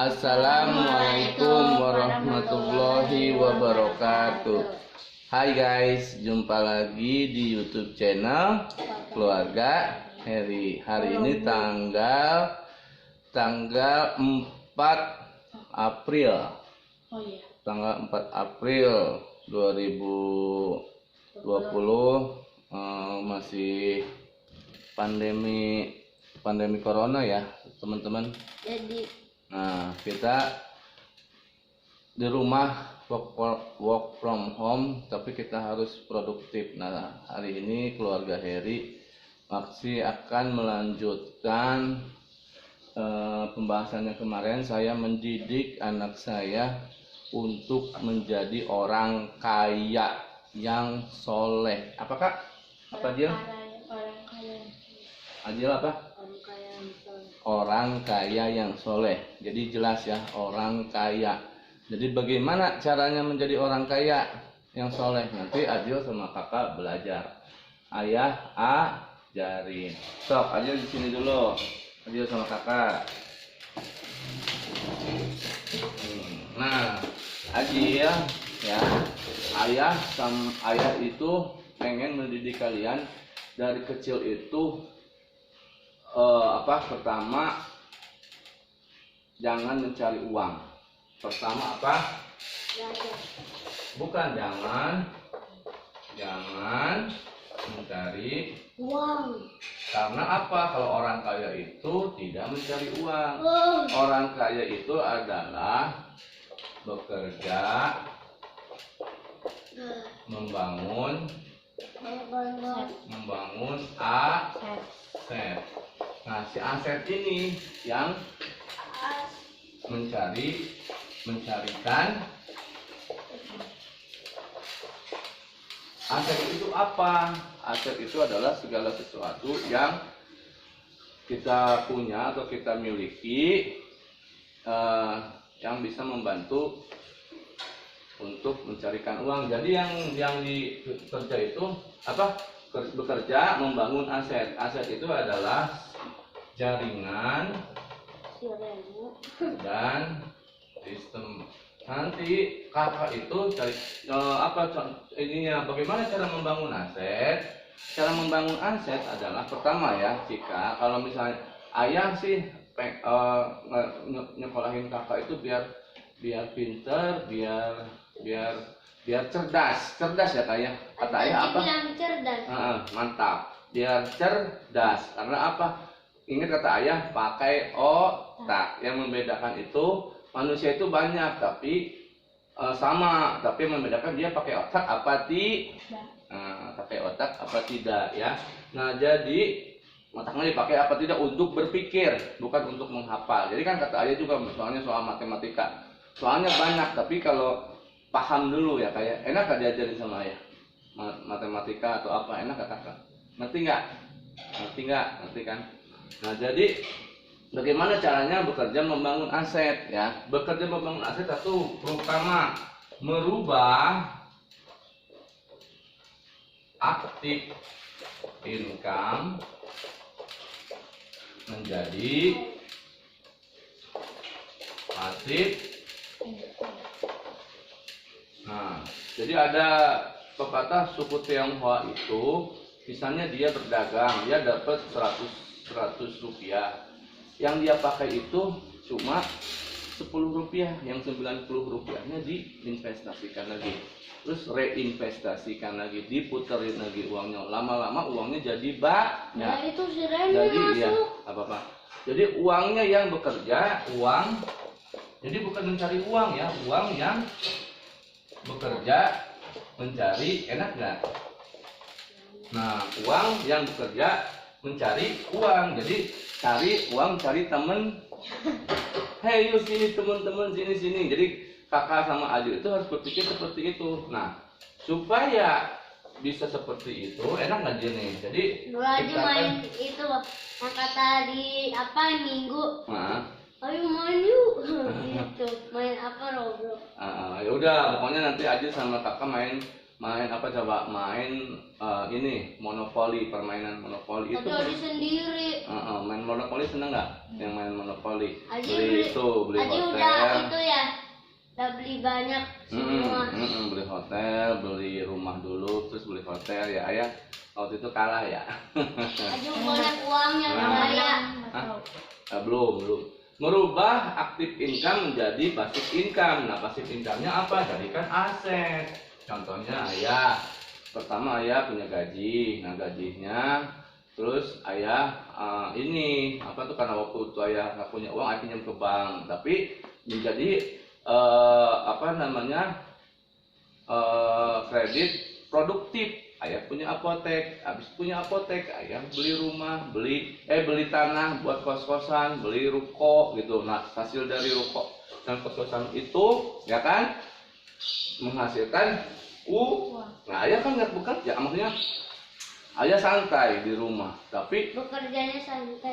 Assalamualaikum warahmatullahi wabarakatuh. Hai guys, jumpa lagi di YouTube channel Keluarga Heri. Hari ini tanggal 4 April. Tanggal 4 April 2020, masih pandemi corona ya, teman-teman. Nah, kita di rumah work from home, tapi kita harus produktif. Nah, hari ini keluarga Heri masih akan melanjutkan pembahasannya kemarin. Saya mendidik anak saya untuk menjadi orang kaya yang soleh. Apakah? Apa dia? Orang kaya. Adil apa? Orang kaya yang soleh. Jadi jelas ya, orang kaya. Jadi bagaimana caranya menjadi orang kaya yang soleh? Nanti Adil sama kakak belajar. Ayah ajarin. Sok, Adil di sini dulu. Adil sama kakak. Nah, Adil ya, ayah itu pengen mendidik kalian dari kecil itu. Pertama, jangan mencari uang. Pertama apa? Bukan jangan mencari Uang. Karena apa? Kalau orang kaya itu tidak mencari uang. Orang kaya itu adalah bekerja, membangun aset. Nah, si aset ini yang mencarikan. Aset itu apa? Aset itu adalah segala sesuatu yang kita punya atau kita miliki, yang bisa membantu untuk mencarikan uang. Jadi yang dikerja itu apa? Bekerja membangun aset. Aset itu adalah jaringan dan sistem. Nanti kakak itu cari bagaimana cara membangun aset? Cara membangun aset adalah pertama ya, jika kalau misalnya ayah sih nyekolahin kakak itu biar pinter, biar cerdas ya kayak kata ayah apa? Mantap, biar cerdas. Karena apa? Ingat kata ayah, pakai otak. Yang membedakan itu manusia itu banyak tapi sama, tapi yang membedakan dia pakai otak apa tidak ya. Nah, jadi otaknya dipakai apa tidak untuk berpikir, bukan untuk menghafal. Jadi kan kata ayah juga soalnya soal matematika, soalnya banyak, tapi kalau paham dulu ya, kayak enak gak diajarin sama ayah matematika atau apa, enak gak kakak? Ngerti kan? Nah, jadi bagaimana caranya bekerja membangun aset ya? Bekerja membangun aset satu, pertama merubah aktif income menjadi pasif. Nah, jadi ada pepatah suku Tionghoa itu, misalnya dia berdagang, dia dapat 100 rupiah. Yang dia pakai itu cuma 10 rupiah, yang 90 rupiahnya diinvestasikan lagi, terus reinvestasikan lagi, diputerin lagi uangnya. Lama-lama uangnya jadi banyak. Nah, itu si Reni jadi masuk. Ya, apa-apa. Jadi uangnya yang bekerja, jadi bukan mencari uang ya, uang yang bekerja mencari, enak nggak? Nah, uang yang bekerja mencari uang. Jadi cari uang, cari temen. Hey, yuk sini teman-teman, sini. Jadi kakak sama Adil itu harus berpikir seperti itu. Nah, supaya bisa seperti itu, enak nggak dia nih? Jadi dulu aja main itu yang kata di minggu. Ayo main yuk. Gitu. Main apa, Roblox. Ya udah, pokoknya nanti Adil sama kakak Main apa coba? Main ini monopoli, permainan monopoli itu. Tapi Adi sendiri. Main monopoli seneng nggak? Yang main monopoli. Adi Beli itu, beli Adi hotel. udah itu ya. Udah beli banyak semua. Beli hotel, beli rumah dulu, terus beli hotel ya ayah. Waktu itu kalah ya. Adi banyak uangnya saya. Belum. Merubah aktif income menjadi passive income. Nah, passive income-nya apa? Jadikan aset. Contohnya ayah, pertama ayah punya gaji. Nah, gajinya terus ayah ini apa tuh, karena waktu itu ayah nggak punya uang, ayah pinjam ke bank. Tapi menjadi kredit produktif. Ayah punya apotek, habis punya apotek, ayah beli rumah, beli tanah buat kos-kosan, beli ruko gitu. Nah, hasil dari ruko dan kos-kosan itu, ya kan, menghasilkan uang. Nah, ayah kan nggak bekerja, maksudnya ayah santai di rumah, tapi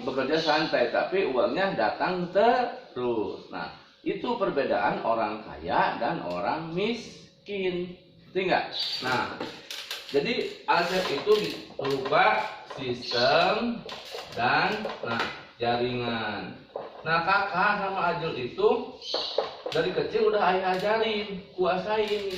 bekerja santai, tapi uangnya datang terus. Nah, itu perbedaan orang kaya dan orang miskin, ngerti nggak? Nah, jadi aset itu berupa sistem dan jaringan. Nah, kakak sama Ajul itu dari kecil udah ayah ajarin, kuasain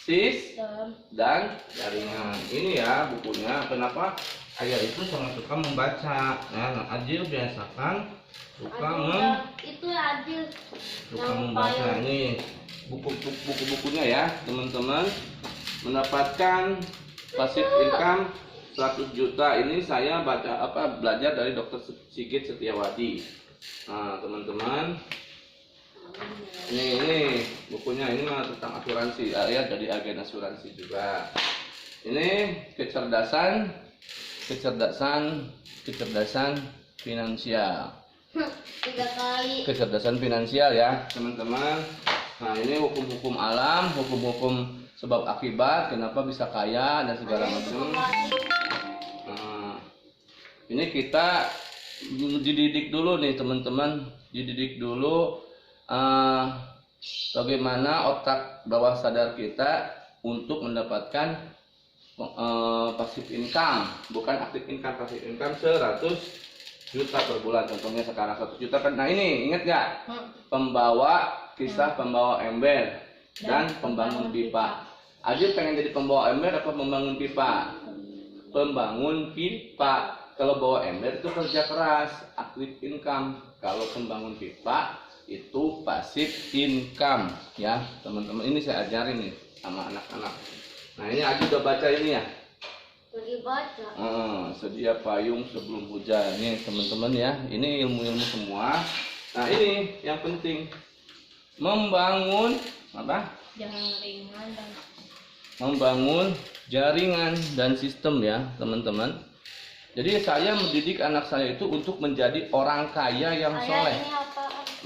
sistem dan jaringan. Ini ya bukunya. Kenapa ayah itu sangat suka membaca. Nah, Ajul biasakan suka membaca. Ini buku-bukunya ya, teman-teman. Mendapatkan passive income 100 juta ini saya belajar dari Dr. Sigit Setiawadi. Nah, teman-teman, ini bukunya, ini mah tentang asuransi. Ya, jadi agen asuransi juga. Ini kecerdasan finansial. 3 kali. Kecerdasan finansial ya, teman-teman. Nah, ini hukum-hukum alam, hukum-hukum sebab akibat, kenapa bisa kaya dan segala macam. Nah, ini kita dididik dulu nih teman-teman, dididik dulu bagaimana otak bawah sadar kita untuk mendapatkan passive income, bukan active income. Passive income 100 juta per bulan, contohnya sekarang 100 juta kan. Nah, ini ingat nggak? Kisah pembawa ember dan pembangun pipa. Ajil pengen jadi pembawa ember apa pembangun pipa? Pembangun pipa. Kalau bawa ember itu kerja keras, active income. Kalau pembangun pipa itu passive income ya, teman-teman. Ini saya ajarin nih sama anak-anak. Nah, ini Ajil udah baca ini ya. Lagi baca. Sedia payung sebelum hujan. Nih teman-teman ya, ini ilmu-ilmu semua. Nah, ini yang penting, membangun jaringan dan sistem ya teman-teman. Jadi saya mendidik anak saya itu untuk menjadi orang kaya yang soleh.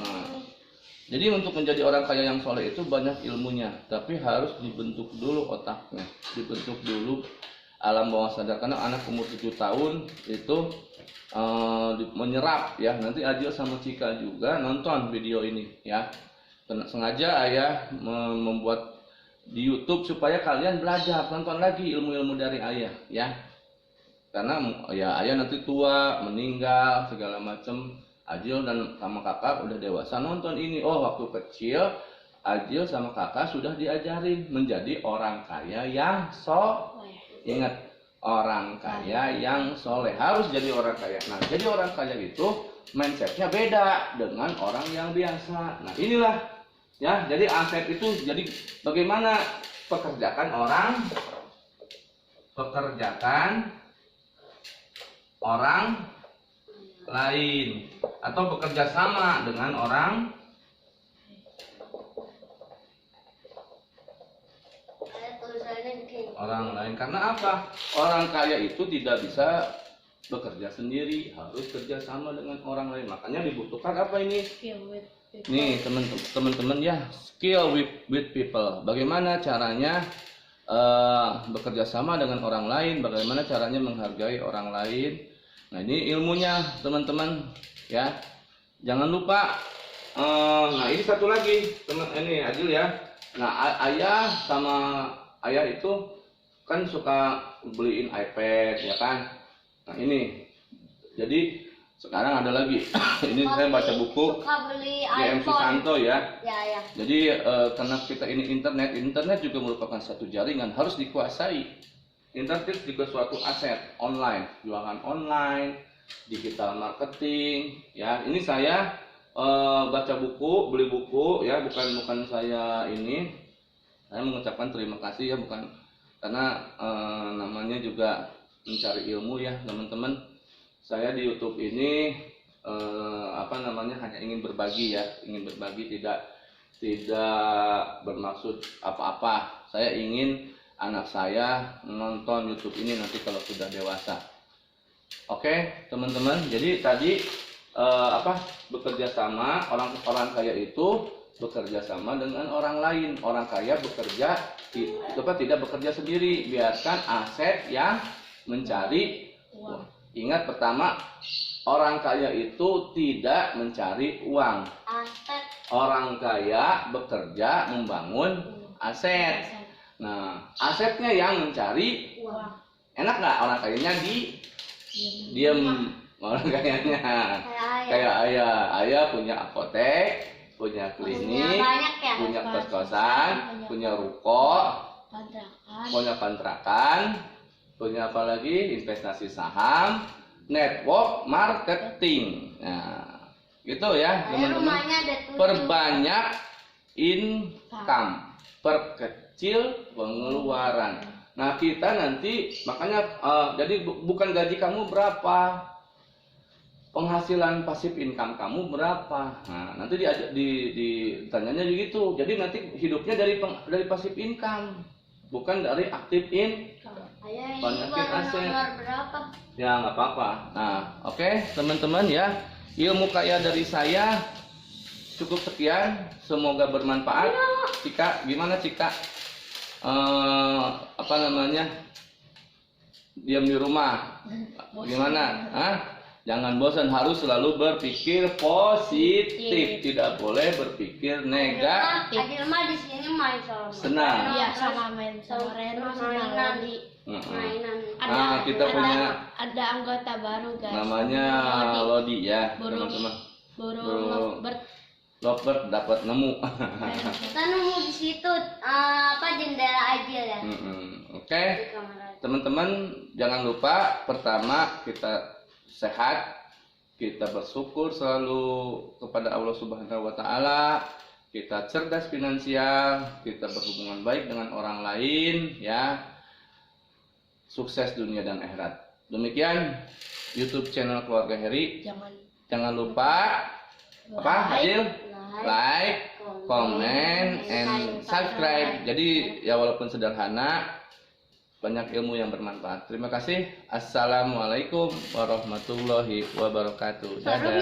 Nah, jadi untuk menjadi orang kaya yang soleh itu banyak ilmunya, tapi harus dibentuk dulu otaknya, dibentuk dulu alam bawah sadar. Karena anak umur 7 tahun itu menyerap ya. Nanti Adil sama Cika juga nonton video ini ya. Sengaja ayah membuat di YouTube supaya kalian belajar, tonton lagi ilmu-ilmu dari ayah ya. Karena ya ayah nanti tua, meninggal segala macam. Ajil dan sama kakak udah dewasa nonton ini. Oh, waktu kecil Ajil sama kakak sudah diajarin menjadi orang kaya yang ingat, orang kaya yang soleh, harus jadi orang kaya. Nah, jadi orang kaya itu mindsetnya beda dengan orang yang biasa. Nah, inilah ya, jadi aset itu, jadi bagaimana pekerjakan orang lain atau bekerja sama dengan orang lain. Karena apa? Orang kaya itu tidak bisa bekerja sendiri, harus kerja sama dengan orang lain. Makanya dibutuhkan apa ini? Nih teman-teman ya, skill with people. Bagaimana caranya bekerja sama dengan orang lain, bagaimana caranya menghargai orang lain. Nah, ini ilmunya teman-teman ya. Jangan lupa. Nah, ini satu lagi teman, ini Adil ya. Nah, ayah sama ayah itu kan suka beliin iPad ya kan. Nah ini, jadi sekarang ada lagi. Ini saya baca buku Suka beli YM iPhone. Susanto ya. Ya. Jadi karena kita ini internet juga merupakan satu jaringan harus dikuasai. Internet juga suatu aset online, jualan online, digital marketing. Ya, ini saya baca buku, beli buku ya, bukan saya ini. Saya mengucapkan terima kasih ya, bukan karena namanya juga mencari ilmu ya teman-teman. Saya di YouTube ini hanya ingin berbagi ya, tidak bermaksud apa-apa. Saya ingin anak saya menonton YouTube ini nanti kalau sudah dewasa. Oke, teman-teman. Jadi tadi bekerja sama, orang kaya itu bekerja sama dengan orang lain. Orang kaya tidak bekerja sendiri, biarkan aset yang mencari uang. Ingat pertama, orang kaya itu tidak mencari uang. Aset. Orang kaya bekerja membangun aset. Nah, asetnya yang mencari Uang. enak nggak orang kayanya diem orang kayanya kayak ayah punya apotek, punya klinik, banyak ya? punya kos-kosan, punya ruko, punya kontrakan, punya apa lagi, investasi saham, network marketing. Nah, gitu ya teman-teman. Perbanyak income, perkecil pengeluaran. Nah, kita nanti makanya jadi bukan gaji kamu berapa, penghasilan pasif income kamu berapa. Nah, nanti ditanyanya begitu. Jadi nanti hidupnya dari pasif income, bukan dari aktif income. Banyakin aset. Berapa? Ya nggak apa-apa. Nah, oke, teman-teman ya, ilmu kaya dari saya cukup sekian. Semoga bermanfaat. Cika, gimana Cika? Diam di rumah. Gimana? Jangan bosan, harus selalu berpikir positif, tidak boleh berpikir negatif. Adil mah di sini main sama Senang. Iya, sama main sama Reno, sama Lodi. mainan. Kita punya Ada anggota baru guys. namanya Lodi ya, Burung. teman-teman. Burung Burung. lovebird. Lovebird dapat nemu. Kita nemu di situ jendela aja ya. Oke, Di kamar aja. teman-teman jangan lupa pertama kita sehat, kita bersyukur selalu kepada Allah Subhanahu wa taala, kita cerdas finansial, kita berhubungan baik dengan orang lain ya. Sukses dunia dan akhirat. Demikian YouTube channel Keluarga Heri. Jangan lupa Adil? Like, comment, and subscribe. Jadi ya walaupun sederhana, banyak ilmu yang bermanfaat. Terima kasih. Assalamualaikum warahmatullahi wabarakatuh. Dadah.